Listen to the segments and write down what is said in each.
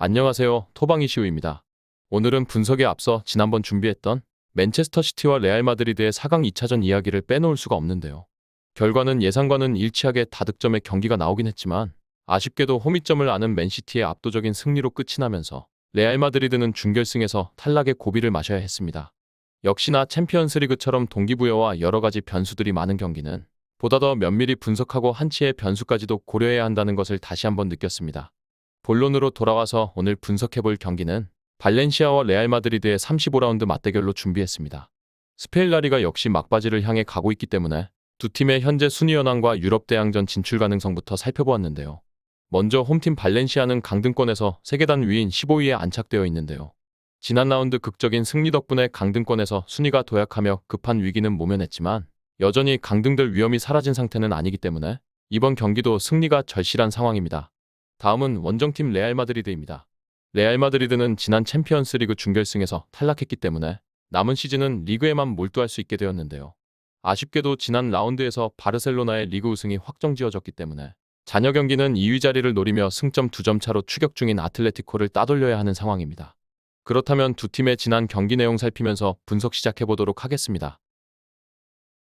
안녕하세요. 토방이시우입니다. 오늘은 분석에 앞서 지난번 준비했던 맨체스터 시티와 레알 마드리드의 4강 2차전 이야기를 빼놓을 수가 없는데요. 결과는 예상과는 일치하게 다득점의 경기가 나오긴 했지만 아쉽게도 홈이점을 아는 맨시티의 압도적인 승리로 끝이 나면서 레알 마드리드는 준결승에서 탈락의 고비를 마셔야 했습니다. 역시나 챔피언스리그처럼 동기부여와 여러 가지 변수들이 많은 경기는 보다 더 면밀히 분석하고 한치의 변수까지도 고려해야 한다는 것을 다시 한번 느꼈습니다. 본론으로 돌아와서 오늘 분석해볼 경기는 발렌시아와 레알 마드리드의 35라운드 맞대결로 준비했습니다. 스페인 라리가 역시 막바지를 향해 가고 있기 때문에 두 팀의 현재 순위 현황과 유럽 대항전 진출 가능성부터 살펴보았는데요. 먼저 홈팀 발렌시아는 강등권에서 세계단 위인 15위에 안착되어 있는데요. 지난 라운드 극적인 승리 덕분에 강등권에서 순위가 도약하며 급한 위기는 모면했지만 여전히 강등될 위험이 사라진 상태는 아니기 때문에 이번 경기도 승리가 절실한 상황입니다. 다음은 원정팀 레알 마드리드입니다. 레알 마드리드는 지난 챔피언스리그 준결승에서 탈락했기 때문에 남은 시즌은 리그에만 몰두할 수 있게 되었는데요. 아쉽게도 지난 라운드에서 바르셀로나의 리그 우승이 확정지어졌기 때문에 잔여 경기는 2위 자리를 노리며 승점 2점 차로 추격 중인 아틀레티코를 따돌려야 하는 상황입니다. 그렇다면 두 팀의 지난 경기 내용 살피면서 분석 시작해보도록 하겠습니다.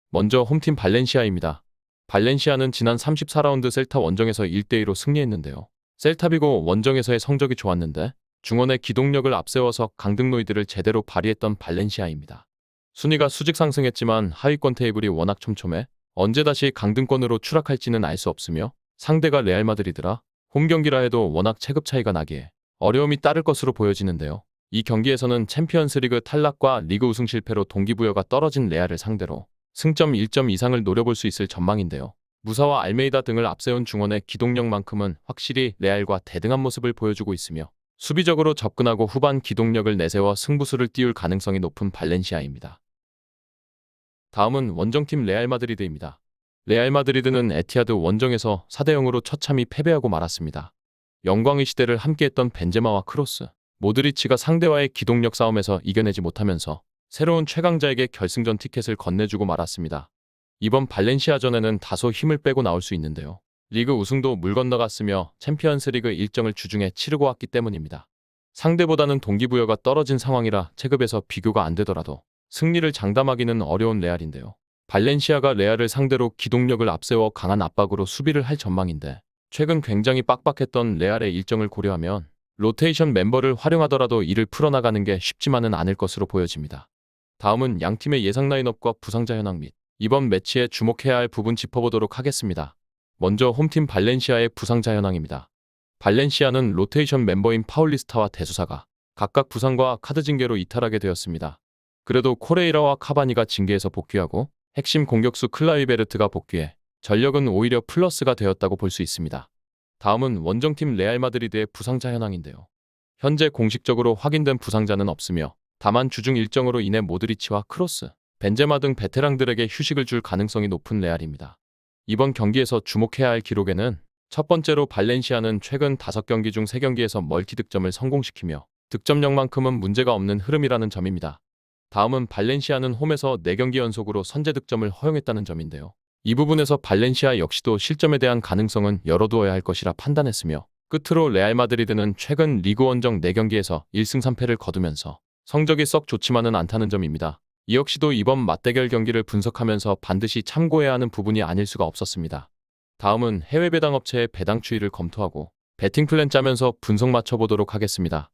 먼저 홈팀 발렌시아입니다. 발렌시아는 지난 34라운드 셀타 원정에서 1대2로 승리했는데요. 셀타비고 원정에서의 성적이 좋았는데 중원의 기동력을 앞세워서 강등 노이드를 제대로 발휘했던 발렌시아입니다. 순위가 수직 상승했지만 하위권 테이블이 워낙 촘촘해 언제 다시 강등권으로 추락할지는 알 수 없으며 상대가 레알 마드리드라 홈 경기라 해도 워낙 체급 차이가 나기에 어려움이 따를 것으로 보여지는데요. 이 경기에서는 챔피언스리그 탈락과 리그 우승 실패로 동기부여가 떨어진 레알을 상대로 승점 1점 이상을 노려볼 수 있을 전망인데요. 무사와 알메이다 등을 앞세운 중원의 기동력만큼은 확실히 레알과 대등한 모습을 보여주고 있으며 수비적으로 접근하고 후반 기동력을 내세워 승부수를 띄울 가능성이 높은 발렌시아입니다. 다음은 원정팀 레알 마드리드입니다. 레알 마드리드는 에티하드 원정에서 4대0으로 처참히 패배하고 말았습니다. 영광의 시대를 함께했던 벤제마와 크로스, 모드리치가 상대와의 기동력 싸움에서 이겨내지 못하면서 새로운 최강자에게 결승전 티켓을 건네주고 말았습니다. 이번 발렌시아전에는 다소 힘을 빼고 나올 수 있는데요. 리그 우승도 물 건너갔으며 챔피언스리그 일정을 주중에 치르고 왔기 때문입니다. 상대보다는 동기부여가 떨어진 상황이라 체급에서 비교가 안 되더라도 승리를 장담하기는 어려운 레알인데요. 발렌시아가 레알을 상대로 기동력을 앞세워 강한 압박으로 수비를 할 전망인데 최근 굉장히 빡빡했던 레알의 일정을 고려하면 로테이션 멤버를 활용하더라도 이를 풀어나가는 게 쉽지만은 않을 것으로 보여집니다. 다음은 양팀의 예상 라인업과 부상자 현황 및 이번 매치에 주목해야 할 부분 짚어보도록 하겠습니다. 먼저 홈팀 발렌시아의 부상자 현황입니다. 발렌시아는 로테이션 멤버인 파울리스타와 데수사가 각각 부상과 카드 징계로 이탈하게 되었습니다. 그래도 코레이라와 카바니가 징계에서 복귀하고 핵심 공격수 클라이베르트가 복귀해 전력은 오히려 플러스가 되었다고 볼 수 있습니다. 다음은 원정팀 레알 마드리드의 부상자 현황인데요. 현재 공식적으로 확인된 부상자는 없으며 다만 주중 일정으로 인해 모드리치와 크로스, 벤제마 등 베테랑들에게 휴식을 줄 가능성이 높은 레알입니다. 이번 경기에서 주목해야 할 기록에는 첫 번째로 발렌시아는 최근 5경기 중 3경기에서 멀티 득점을 성공시키며 득점력만큼은 문제가 없는 흐름이라는 점입니다. 다음은 발렌시아는 홈에서 4경기 연속으로 선제 득점을 허용했다는 점인데요. 이 부분에서 발렌시아 역시도 실점에 대한 가능성은 열어두어야 할 것이라 판단했으며 끝으로 레알 마드리드는 최근 리그 원정 4경기에서 1승 3패를 거두면서 성적이 썩 좋지만은 않다는 점입니다. 이 역시도 이번 맞대결 경기를 분석하면서 반드시 참고해야 하는 부분이 아닐 수가 없었습니다. 다음은 해외 배당 업체의 배당 추이를 검토하고 배팅 플랜 짜면서 분석 맞춰보도록 하겠습니다.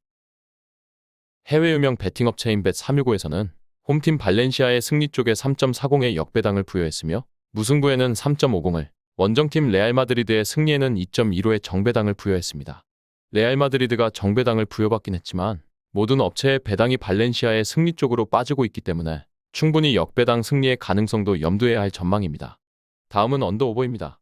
해외 유명 배팅 업체인 벳365에서는 홈팀 발렌시아의 승리 쪽에 3.40의 역배당을 부여했으며 무승부에는 3.50을, 원정팀 레알 마드리드의 승리에는 2.15의 정배당을 부여했습니다. 레알 마드리드가 정배당을 부여받긴 했지만 모든 업체의 배당이 발렌시아의 승리 쪽으로 빠지고 있기 때문에 충분히 역배당 승리의 가능성도 염두해야 할 전망입니다. 다음은 언더오버입니다.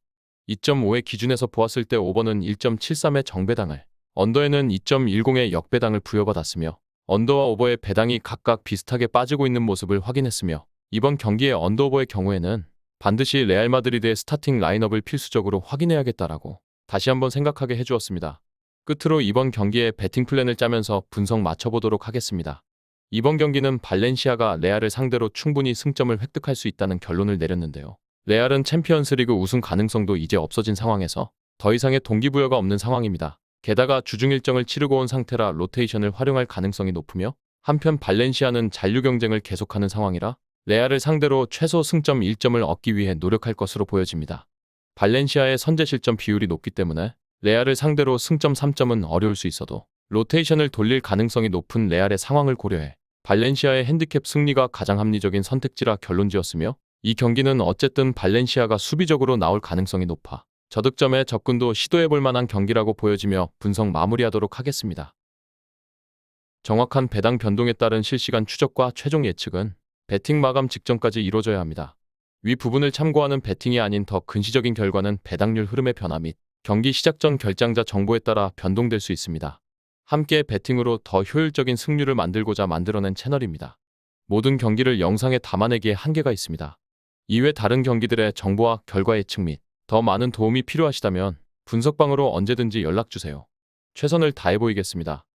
2.5의 기준에서 보았을 때 오버는 1.73의 정배당을, 언더에는 2.10의 역배당을 부여받았으며 언더와 오버의 배당이 각각 비슷하게 빠지고 있는 모습을 확인했으며 이번 경기의 언더오버의 경우에는 반드시 레알 마드리드의 스타팅 라인업을 필수적으로 확인해야겠다라고 다시 한번 생각하게 해주었습니다. 끝으로 이번 경기에 배팅 플랜을 짜면서 분석 맞춰보도록 하겠습니다. 이번 경기는 발렌시아가 레알을 상대로 충분히 승점을 획득할 수 있다는 결론을 내렸는데요. 레알은 챔피언스리그 우승 가능성도 이제 없어진 상황에서 더 이상의 동기부여가 없는 상황입니다. 게다가 주중 일정을 치르고 온 상태라 로테이션을 활용할 가능성이 높으며 한편 발렌시아는 잔류 경쟁을 계속하는 상황이라 레알을 상대로 최소 승점 1점을 얻기 위해 노력할 것으로 보여집니다. 발렌시아의 선제 실점 비율이 높기 때문에 레알을 상대로 승점 3점은 어려울 수 있어도 로테이션을 돌릴 가능성이 높은 레알의 상황을 고려해 발렌시아의 핸디캡 승리가 가장 합리적인 선택지라 결론지었으며 이 경기는 어쨌든 발렌시아가 수비적으로 나올 가능성이 높아 저득점의 접근도 시도해볼 만한 경기라고 보여지며 분석 마무리하도록 하겠습니다. 정확한 배당 변동에 따른 실시간 추적과 최종 예측은 배팅 마감 직전까지 이루어져야 합니다. 위 부분을 참고하는 배팅이 아닌 더 근시적인 결과는 배당률 흐름의 변화 및 경기 시작 전 결장자 정보에 따라 변동될 수 있습니다. 함께 배팅으로 더 효율적인 승률을 만들고자 만들어낸 채널입니다. 모든 경기를 영상에 담아내기에 한계가 있습니다. 이외 다른 경기들의 정보와 결과 예측 및 더 많은 도움이 필요하시다면 분석방으로 언제든지 연락주세요. 최선을 다해 보이겠습니다.